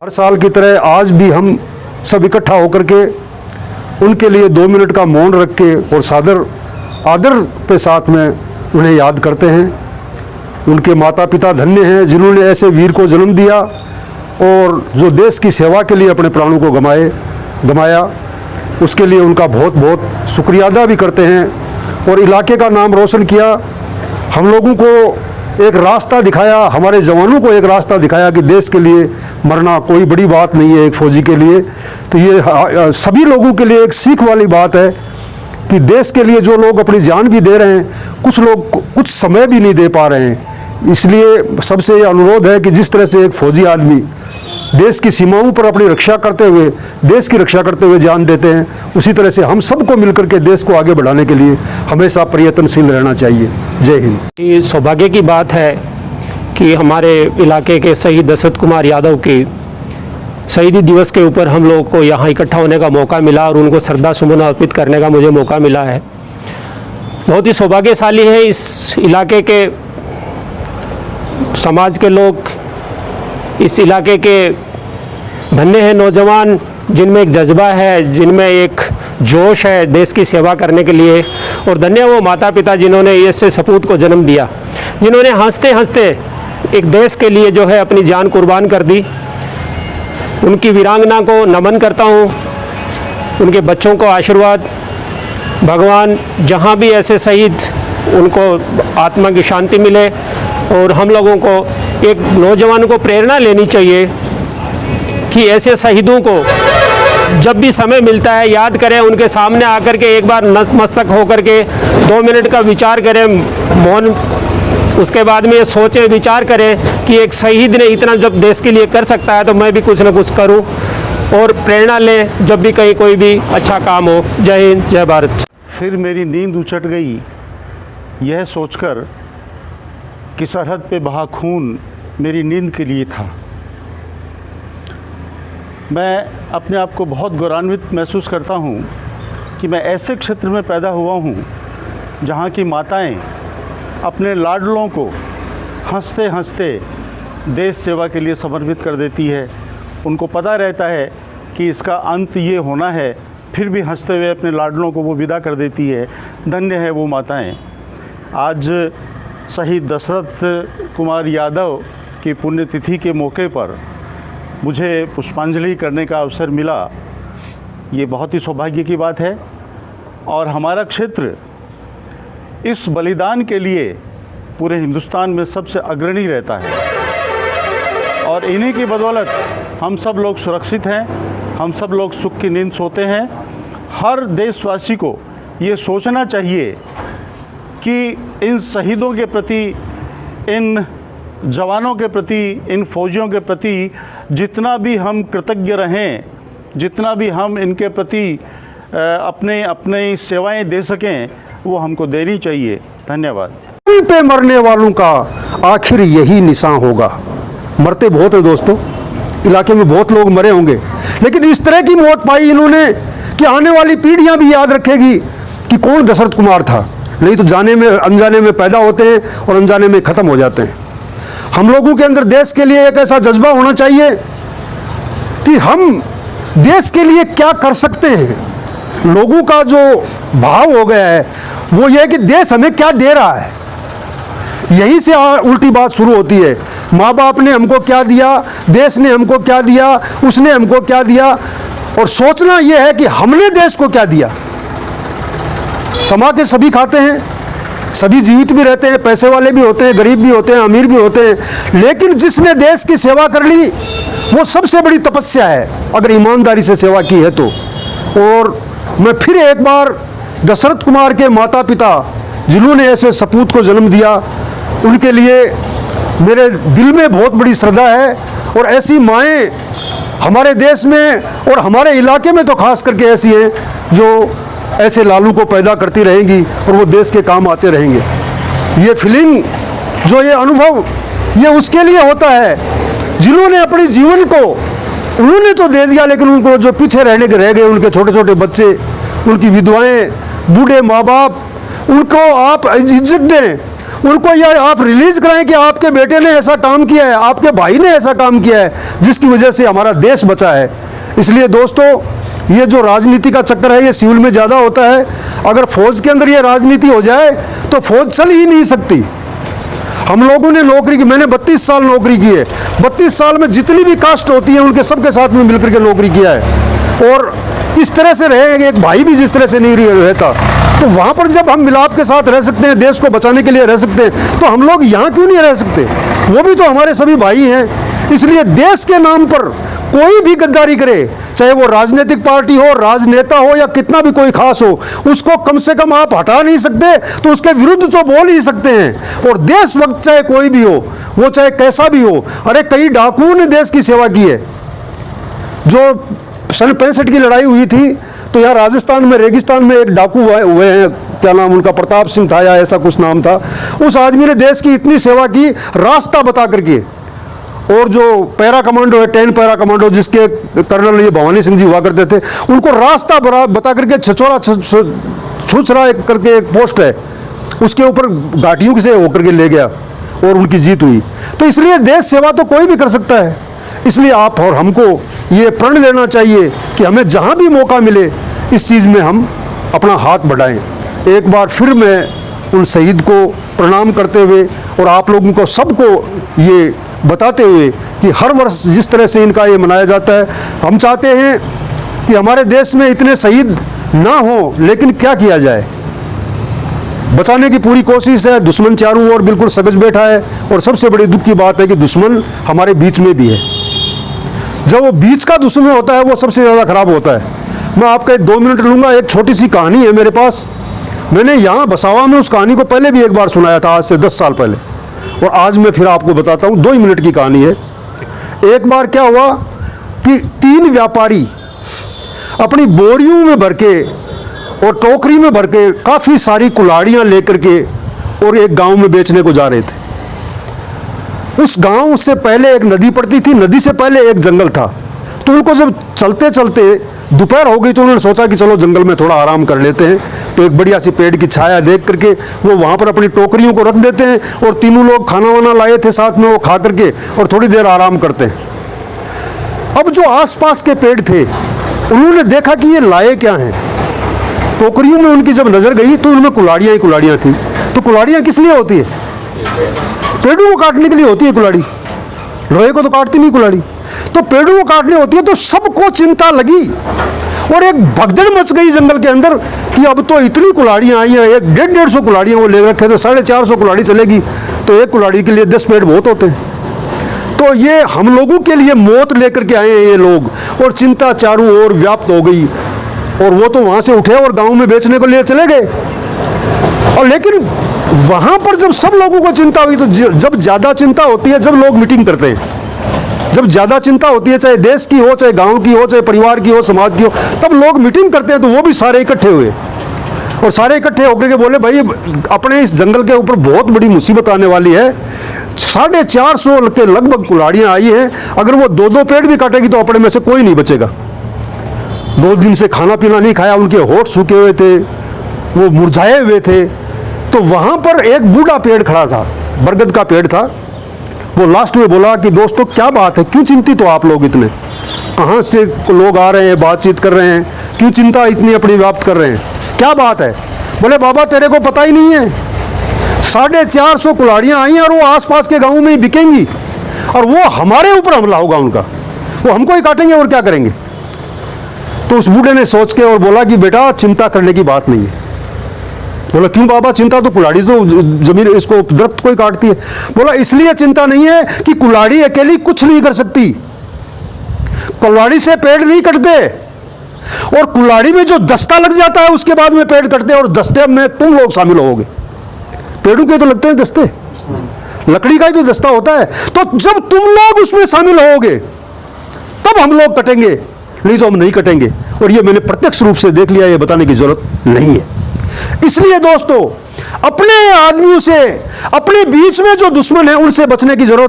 हर साल की तरह आज भी हम सब इकट्ठा होकर के उनके लिए 2 मिनट का मौन रख के और सादर आदर के साथ में उन्हें याद करते हैं। उनके माता पिता धन्य हैं जिन्होंने ऐसे वीर को जन्म दिया और जो देश की सेवा के लिए अपने प्राणों को गमाया। उसके लिए उनका बहुत बहुत शुक्रिया अदा भी करते हैं और इलाके का नाम रोशन किया। हम लोगों को एक रास्ता दिखाया, हमारे जवानों को एक रास्ता दिखाया कि देश के लिए मरना कोई बड़ी बात नहीं है एक फ़ौजी के लिए। तो ये सभी लोगों के लिए एक सीख वाली बात है कि देश के लिए जो लोग अपनी जान भी दे रहे हैं, कुछ लोग कुछ समय भी नहीं दे पा रहे हैं। इसलिए सबसे ये अनुरोध है कि जिस तरह से एक फ़ौजी आदमी देश की सीमाओं पर अपनी रक्षा करते हुए, देश की रक्षा करते हुए जान देते हैं, उसी तरह से हम सबको मिलकर के देश को आगे बढ़ाने के लिए हमेशा प्रयत्नशील रहना चाहिए। जय हिंद। ये सौभाग्य की बात है कि हमारे इलाके के शहीद दशरथ कुमार यादव के शहीदी दिवस के ऊपर हम लोग को यहाँ इकट्ठा होने का मौका मिला और उनको श्रद्धा सुमन अर्पित करने का मुझे मौका मिला है। बहुत ही सौभाग्यशाली है इस इलाके के समाज के लोग, इस इलाके के धन्य हैं नौजवान जिनमें एक जज्बा है, जिनमें एक जोश है देश की सेवा करने के लिए। और धन्य वो माता पिता जिन्होंने ऐसे सपूत को जन्म दिया, जिन्होंने हंसते हंसते एक देश के लिए जो है अपनी जान कुर्बान कर दी। उनकी वीरांगना को नमन करता हूँ, उनके बच्चों को आशीर्वाद। भगवान जहाँ भी ऐसे शहीद, उनको आत्मा की शांति मिले। और हम लोगों को एक नौजवानों को प्रेरणा लेनी चाहिए कि ऐसे शहीदों को जब भी समय मिलता है याद करें, उनके सामने आकर के एक बार नतमस्तक होकर के 2 मिनट का विचार करें मौन। उसके बाद में ये सोचें, विचार करें कि एक शहीद ने इतना जब देश के लिए कर सकता है तो मैं भी कुछ ना कुछ करूं, और प्रेरणा लें जब भी कहीं कोई भी अच्छा काम हो। जय हिंद, जय भारत। फिर मेरी नींद उचट गई यह सोचकर कि सरहद पे बहा खून मेरी नींद के लिए था। मैं अपने आप को बहुत गौरवान्वित महसूस करता हूँ कि मैं ऐसे क्षेत्र में पैदा हुआ हूँ जहाँ की माताएं अपने लाडलों को हंसते हंसते देश सेवा के लिए समर्पित कर देती है। उनको पता रहता है कि इसका अंत ये होना है, फिर भी हंसते हुए अपने लाडलों को वो विदा कर देती है। धन्य है वो माताएं। आज शहीद दशरथ कुमार यादव की पुण्यतिथि के मौके पर मुझे पुष्पांजलि करने का अवसर मिला। ये बहुत ही सौभाग्य की बात है और हमारा क्षेत्र इस बलिदान के लिए पूरे हिंदुस्तान में सबसे अग्रणी रहता है और इन्हीं की बदौलत हम सब लोग सुरक्षित हैं, हम सब लोग सुख की नींद सोते हैं। हर देशवासी को ये सोचना चाहिए कि इन शहीदों के प्रति, इन जवानों के प्रति, इन फौजियों के प्रति जितना भी हम कृतज्ञ रहें, जितना भी हम इनके प्रति अपने सेवाएं दे सकें, वो हमको देनी चाहिए। धन्यवाद। इन पे मरने वालों का आखिर यही निशान होगा। मरते बहुत है दोस्तों, इलाके में बहुत लोग मरे होंगे, लेकिन इस तरह की मौत पाई इन्होंने कि आने वाली पीढ़ियां भी याद रखेगी कि कौन दशरथ कुमार था। नहीं तो जाने में अनजाने में पैदा होते हैं और अनजाने में ख़त्म हो जाते हैं। हम लोगों के अंदर देश के लिए एक ऐसा जज्बा होना चाहिए कि हम देश के लिए क्या कर सकते हैं। लोगों का जो भाव हो गया है वो ये है कि देश हमें क्या दे रहा है। यहीं से उल्टी बात शुरू होती है। माँ बाप ने हमको क्या दिया, देश ने हमको क्या दिया, उसने हमको क्या दिया, और सोचना यह है कि हमने देश को क्या दिया। कमा के सभी खाते हैं, सभी जीवित भी रहते हैं, पैसे वाले भी होते हैं, गरीब भी होते हैं, अमीर भी होते हैं, लेकिन जिसने देश की सेवा कर ली वो सबसे बड़ी तपस्या है, अगर ईमानदारी से सेवा की है तो। और मैं फिर एक बार दशरथ कुमार के माता पिता जिन्होंने ऐसे सपूत को जन्म दिया, उनके लिए मेरे दिल में बहुत बड़ी श्रद्धा है। और ऐसी माएँ हमारे देश में और हमारे इलाके में तो खास करके ऐसी हैं जो ऐसे लालू को पैदा करती रहेंगी और वो देश के काम आते रहेंगे। ये फीलिंग, जो ये अनुभव, ये उसके लिए होता है जिन्होंने अपने जीवन को उन्होंने तो दे दिया, लेकिन उनको जो पीछे रहने के रह गए, उनके छोटे छोटे बच्चे, उनकी विधवाएं, बूढ़े माँ बाप, उनको आप इज्जत दें, उनको यह आप रिलीज कराएं कि आपके बेटे ने ऐसा काम किया है, आपके भाई ने ऐसा काम किया है जिसकी वजह से हमारा देश बचा है। इसलिए दोस्तों, ये जो राजनीति का चक्कर है ये सिविल में ज़्यादा होता है। अगर फौज के अंदर ये राजनीति हो जाए तो फौज चल ही नहीं सकती। हम लोगों ने नौकरी की, मैंने 32 साल नौकरी की है। 32 साल में जितनी भी कास्ट होती है उनके सबके साथ में मिलकर के नौकरी किया है, और इस तरह से रहे, एक भाई भी जिस तरह से नहीं रहता, तो वहाँ पर जब हम मिलाप के साथ रह सकते हैं, देश को बचाने के लिए रह सकते हैं, तो हम लोग यहाँ क्यों नहीं रह सकते? वो भी तो हमारे सभी भाई हैं। इसलिए देश के नाम पर कोई भी गद्दारी करे, चाहे वो राजनीतिक पार्टी हो, राजनेता हो, या कितना भी कोई खास हो, उसको कम से कम आप हटा नहीं सकते तो उसके विरुद्ध तो बोल ही सकते हैं। और देशभक्त चाहे कोई भी हो, वो चाहे कैसा भी हो। अरे कई डाकुओं ने देश की सेवा की है। जो सन 65 की लड़ाई हुई थी तो यहाँ राजस्थान में रेगिस्तान में एक डाकू हुए हैं, क्या नाम उनका, प्रताप सिंह था या ऐसा कुछ नाम था। उस आदमी ने देश की इतनी सेवा की रास्ता बता करके। और जो पैरा कमांडो है, 10 पैरा कमांडो, जिसके कर्नल ये भवानी सिंह जी हुआ करते थे, उनको रास्ता बता करके छुछरा करके एक पोस्ट है, उसके ऊपर घाटियों से होकर के ले गया और उनकी जीत हुई। तो इसलिए देश सेवा तो कोई भी कर सकता है। इसलिए आप और हमको ये प्रण लेना चाहिए कि हमें जहाँ भी मौका मिले इस चीज़ में हम अपना हाथ बढ़ाएं। एक बार फिर मैं उन शहीद को प्रणाम करते हुए और आप लोगों को सबको ये बताते हुए कि हर वर्ष जिस तरह से इनका ये मनाया जाता है, हम चाहते हैं कि हमारे देश में इतने शहीद ना हो, लेकिन क्या किया जाए, बचाने की पूरी कोशिश है। दुश्मन चारों ओर बिल्कुल सजग बैठा है, और सबसे बड़ी दुख की बात है कि दुश्मन हमारे बीच में भी है। जब वो बीच का दुश्मन होता है वो सबसे ज़्यादा खराब होता है। मैं आपका 2 मिनट लूँगा। एक छोटी सी कहानी है मेरे पास। मैंने यहाँ बसावा में उस कहानी को पहले भी एक बार सुनाया था, आज से 10 साल पहले, और आज मैं फिर आपको बताता हूँ। 2 ही मिनट की कहानी है। एक बार क्या हुआ कि 3 व्यापारी अपनी बोरियों में भर के और टोकरी में भर के काफ़ी सारी कुल्हाड़ियाँ लेकर के और एक गांव में बेचने को जा रहे थे। उस गांव से पहले एक नदी पड़ती थी, नदी से पहले एक जंगल था। तो उनको जब चलते चलते दोपहर हो गई तो उन्होंने सोचा कि चलो जंगल में थोड़ा आराम कर लेते हैं। तो एक बढ़िया सी पेड़ की छाया देख करके वो वहाँ पर अपनी टोकरियों को रख देते हैं, और तीनों लोग खाना वाना लाए थे साथ में, वो खा करके और थोड़ी देर आराम करते हैं। अब जो आसपास के पेड़ थे उन्होंने देखा कि ये लाए क्या हैं। टोकरियों में उनकी जब नज़र गई तो उनमें कुल्हाड़ियाँ ही कुल्हाड़ियाँ थी। तो कुल्हाड़ियाँ किस लिए होती है? पेड़ों को काटने के लिए होती है कुल्हाड़ी, लोहे को तो काटती नहीं कुल्हाड़ी। तो पेड़ों को काटने होती है। तो सबको चिंता लगी और एक भगदड़ मच गई जंगल के अंदर कि अब तो इतनी कुल्हाड़ियाँ आई हैं, 150-150 कुल्हाड़ियाँ वो ले रखे थे, 450 कुल्हाड़ी चलेगी, तो एक कुल्हाड़ी के लिए 10 पेड़ बहुत होते हैं। तो ये हम लोगों के लिए मौत लेकर के आए हैं ये लोग, और चिंता चारों ओर व्याप्त हो गई। और वो तो वहाँ से उठे और गाँव में बेचने को लिए चले गए। और लेकिन वहाँ पर जब सब लोगों को चिंता हुई, तो जब ज़्यादा चिंता होती है, जब लोग मीटिंग करते हैं, जब ज़्यादा चिंता होती है, चाहे देश की हो, चाहे गांव की हो, चाहे परिवार की हो, समाज की हो, तब लोग मीटिंग करते हैं। तो वो भी सारे इकट्ठे हुए, और सारे इकट्ठे होकर के बोले, भाई अपने इस जंगल के ऊपर बहुत बड़ी मुसीबत आने वाली है। 450 के लगभग कुल्हाड़ियाँ आई हैं। अगर वो 2-2 पेड़ भी काटेगी तो अपने में से कोई नहीं बचेगा। 2 दिन से खाना पीना नहीं खाया, उनके होठ सूखे हुए थे, वो मुरझाए हुए थे। तो वहाँ पर एक बूढ़ा पेड़ खड़ा था, बरगद का पेड़ था। वो लास्ट में बोला कि दोस्तों क्या बात है, क्यों चिंतित हो आप लोग इतने, कहाँ से लोग आ रहे हैं, बातचीत कर रहे हैं, क्यों चिंता इतनी अपनी व्याप्त कर रहे हैं, क्या बात है? बोले बाबा तेरे को पता ही नहीं है, 450 कुल्हाड़ियाँ आई हैं और वो आसपास के गाँव में ही बिकेंगी, और वो हमारे ऊपर हमला होगा उनका, वो हमको ही काटेंगे और क्या करेंगे। तो उस बूढ़े ने सोच के और बोला कि बेटा चिंता करने की बात नहीं है। बोला क्यों बाबा, चिंता तो कुल्हाड़ी तो जमीन इसको दरख्त को ही काटती है। बोला इसलिए चिंता नहीं है कि कुल्हाड़ी अकेली कुछ नहीं कर सकती, कुल्हाड़ी से पेड़ नहीं कटते, और कुल्हाड़ी में जो दस्ता लग जाता है उसके बाद में पेड़ कटते हैं, और दस्ते में तुम लोग शामिल होगे। पेड़ों के तो लगते हैं दस्ते, लकड़ी का ही तो दस्ता होता है। तो जब तुम लोग उसमें शामिल होगे तब हम लोग कटेंगे, नहीं तो हम नहीं कटेंगे। और ये मैंने प्रत्यक्ष रूप से देख लिया, ये बताने की जरूरत नहीं है। इसलिए दोस्तों अपने आदमियों से, अपने बीच में जो दुश्मन है उनसे बचने की जरूरत